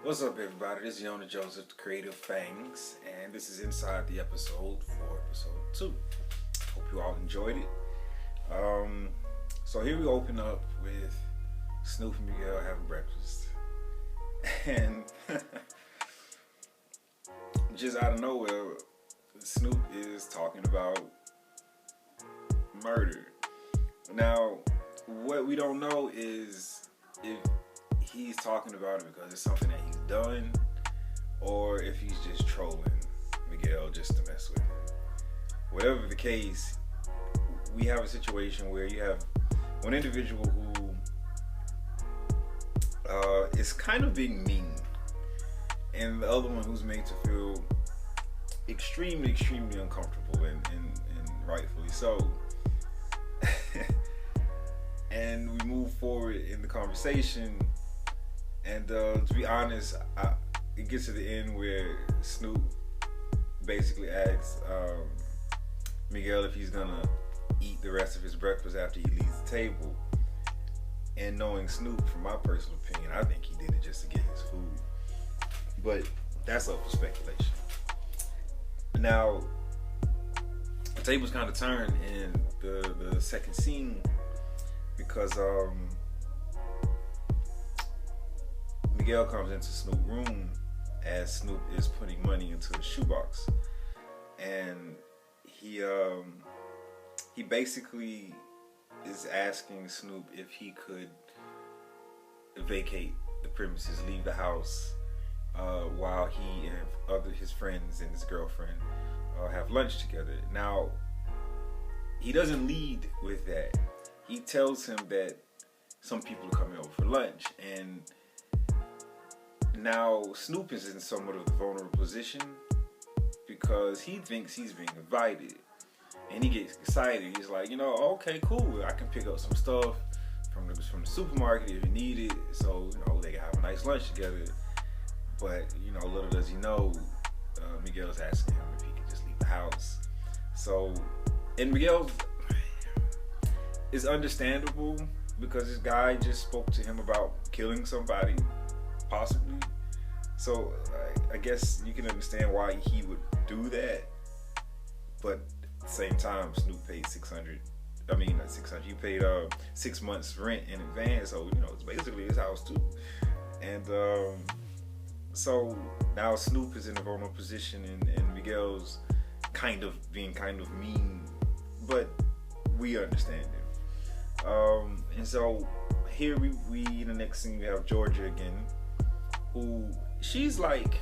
What's up, everybody? This is Yonv, the creator of FANGS, and this is inside the episode for episode 2. Hope you all enjoyed it. So here we open up with Snoop and Miguel having breakfast, and just out of nowhere, Snoop is talking about murder. Now, what we don't know is if he's talking about it because it's something that he's done, or if he's just trolling Miguel just to mess with him. Whatever the case, we have a situation where you have one individual who is kind of being mean, and the other one who's made to feel extremely uncomfortable, and rightfully so. And we move forward in the conversation, and to be honest, it gets to the end where Snoop basically asks Miguel if he's gonna eat the rest of his breakfast after he leaves the table. And knowing Snoop, from my personal opinion, I think he did it just to get his food. But that's up for speculation. Now, the tables kind of turn in the second scene because Miguel comes into Snoop's room as Snoop is putting money into a shoebox, and he basically is asking Snoop if he could vacate the premises, leave the house, while he and his friends and his girlfriend have lunch together. Now, he doesn't lead with that. He tells him that some people are coming over for lunch, and now Snoop is in somewhat of a vulnerable position because he thinks he's being invited, and he gets excited. He's like, okay, cool, I can pick up some stuff from the supermarket if you need it, so they can have a nice lunch together. But little does he know, Miguel's asking him if he can just leave the house. So, and Miguel is understandable because this guy just spoke to him about killing somebody, possibly. So I guess you can understand why he would do that. But at the same time, Snoop paid $600. I mean, not $600. He paid 6 months rent in advance, so it's basically his house too. And so now Snoop is in a vulnerable position, and Miguel's being kind of mean, but we understand it. And so here we in the next scene we have Georgia again, who she's like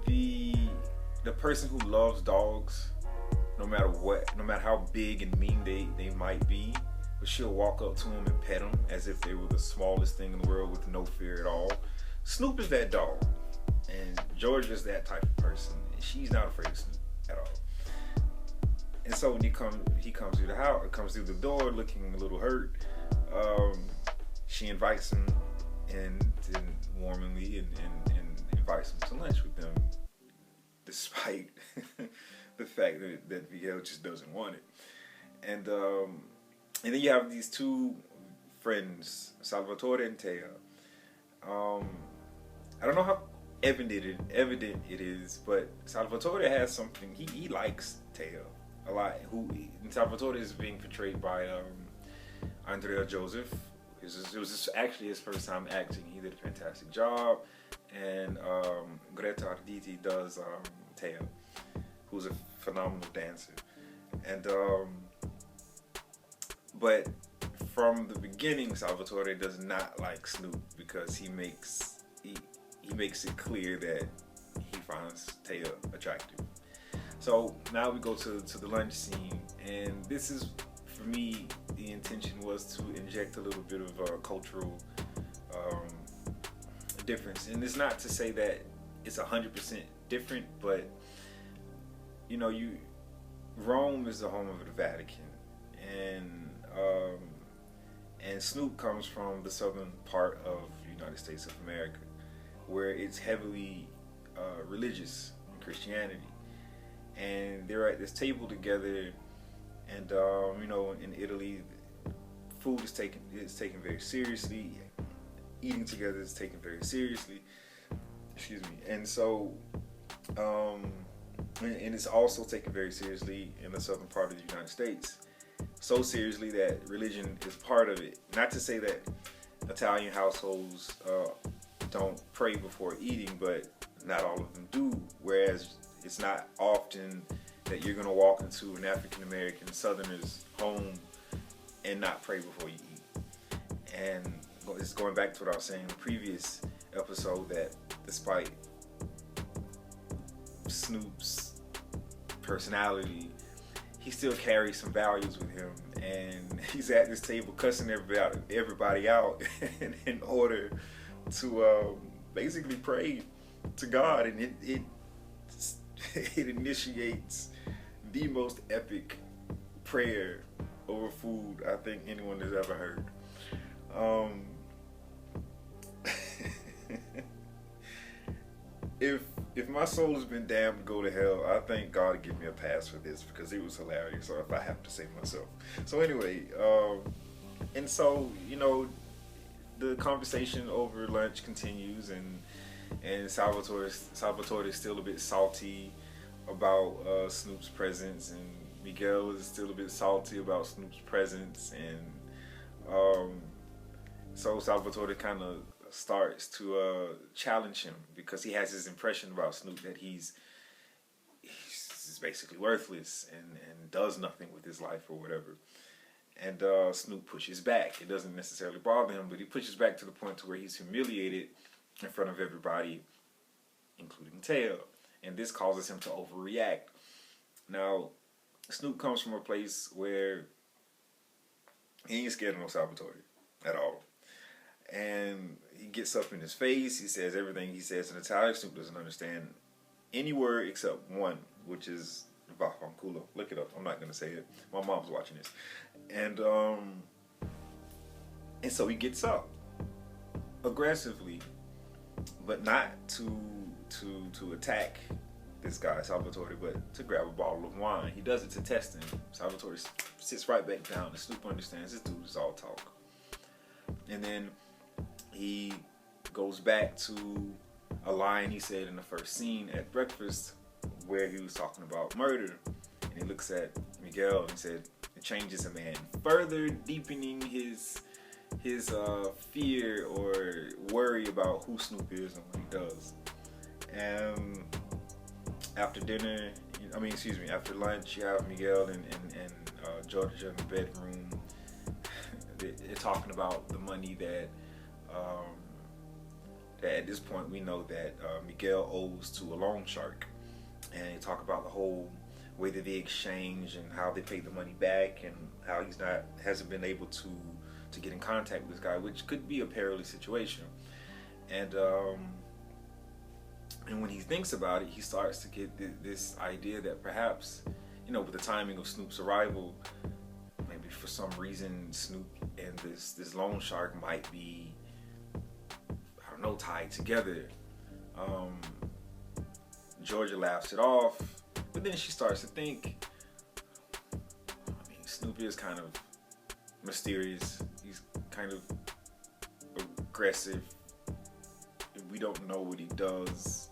the person who loves dogs no matter what, no matter how big and mean they might be, but she'll walk up to them and pet them as if they were the smallest thing in the world with no fear at all. Snoop is that dog, and Georgia's that type of person, and she's not afraid of Snoop at all. And so when he comes through the house, comes through the door looking a little hurt, she invites him in warmly and invites him to lunch with them, despite the fact that Miguel just doesn't want it. And then you have these two friends, Salvatore and Taya. I don't know how evident it is, but Salvatore has something. He likes Taya a lot. Salvatore is being portrayed by Andrea Joseph. It was actually his first time acting. He did a fantastic job. And Greta Arditi does Taya, who's a phenomenal dancer. And but from the beginning, Salvatore does not like Snoop because he makes it clear that he finds Taya attractive. So now we go to the lunch scene, and this is, for me, the intention was to inject a little bit of cultural difference. And it's not to say that it's 100% different, but Rome is the home of the Vatican, and Snoop comes from the southern part of the United States of America, where it's heavily religious in Christianity. And they're at this table together, and in Italy, food is taken very seriously. eating together is taken very seriously. Excuse me. And so, and it's also taken very seriously in the southern part of the United States. So seriously that religion is part of it. Not to say that Italian households don't pray before eating, but not all of them do. Whereas it's not often that you're going to walk into an African American Southerner's home and not pray before you eat. And it's going back to what I was saying in the previous episode, that despite Snoop's personality, he still carries some values with him, and he's at this table cussing everybody out in order to basically pray to God, and it initiates the most epic prayer over food I think anyone has ever heard. If my soul has been damned to go to hell, I think God would give me a pass for this, because it was hilarious, or if I have to say myself. So anyway, and so, you know, the conversation over lunch continues, and Salvatore is still a bit salty about Snoop's presence, and Miguel is still a bit salty about Snoop's presence, and so Salvatore kind of starts to challenge him, because he has this impression about Snoop that he's basically worthless and does nothing with his life or whatever. And Snoop pushes back. It doesn't necessarily bother him, but he pushes back to the point to where he's humiliated in front of everybody, including Taya. And this causes him to overreact. Now, Snoop comes from a place where he ain't scared of no Salvatore at all. And he gets up in his face. He says everything he says in Italian. Snoop doesn't understand any word except one, which is vaffanculo. Look it up. I'm not going to say it. My mom's watching this. And so he gets up aggressively, but not to attack this guy, Salvatore, but to grab a bottle of wine. He does it to test him. Salvatore sits right back down, and Snoop understands this dude is all talk. And then he goes back to a line he said in the first scene at breakfast, where he was talking about murder. And he looks at Miguel and he said, "It changes a man," further deepening his fear or worry about who Snoop is and what he does. And after lunch, you have Miguel and Georgia in the bedroom. They're talking about the money that at this point we know that Miguel owes to a loan shark, and they talk about the whole way that they exchange and how they pay the money back, and how he hasn't been able to get in contact with this guy, which could be a perilous situation. And when he thinks about it, he starts to get this idea that perhaps, you know, with the timing of Snoop's arrival, maybe for some reason Snoop and this loan shark might be, I don't know, tied together. Georgia laughs it off, but then she starts to think, I mean, Snoop is kind of mysterious. He's kind of aggressive. We don't know what he does.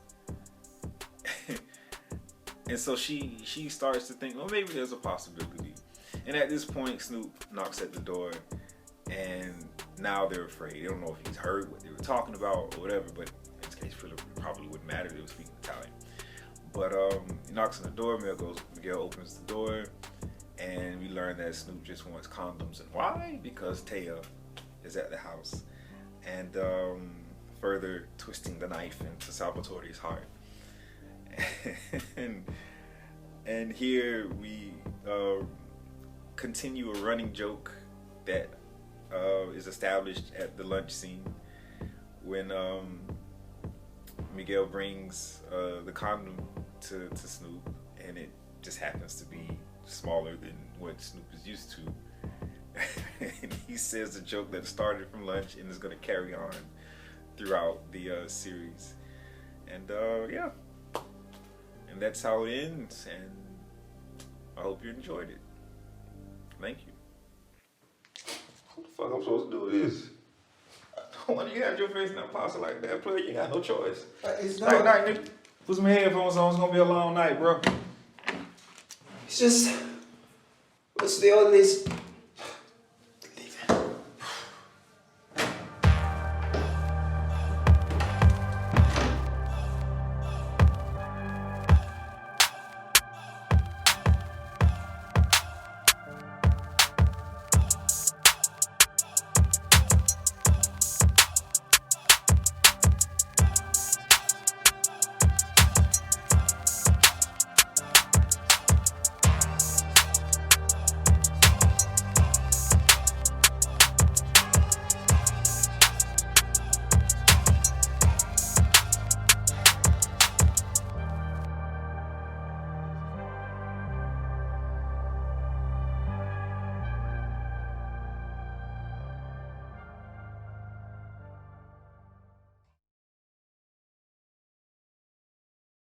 And so she starts to think, well, maybe there's a possibility. And at this point, Snoop knocks at the door, and now they're afraid. They don't know if he's heard what they were talking about or whatever, but in this case, it probably wouldn't matter if they were speaking Italian. But he knocks on the door, Miguel opens the door, and we learn that Snoop just wants condoms. And why? Because Taya is at the house. And further twisting the knife into Salvatore's heart. And here we continue a running joke that is established at the lunch scene when Miguel brings the condom to Snoop, and it just happens to be smaller than what Snoop is used to. And he says a joke that started from lunch and is going to carry on throughout the series. And yeah, and that's how it ends, and I hope you enjoyed it. Thank you. How the fuck I'm supposed to do this? When you have your face in that pasta like that, play, you got no choice. It's Night, not. night, nigga. Put some headphones on. It's gonna be a long night, bro. It's just. What's the oldest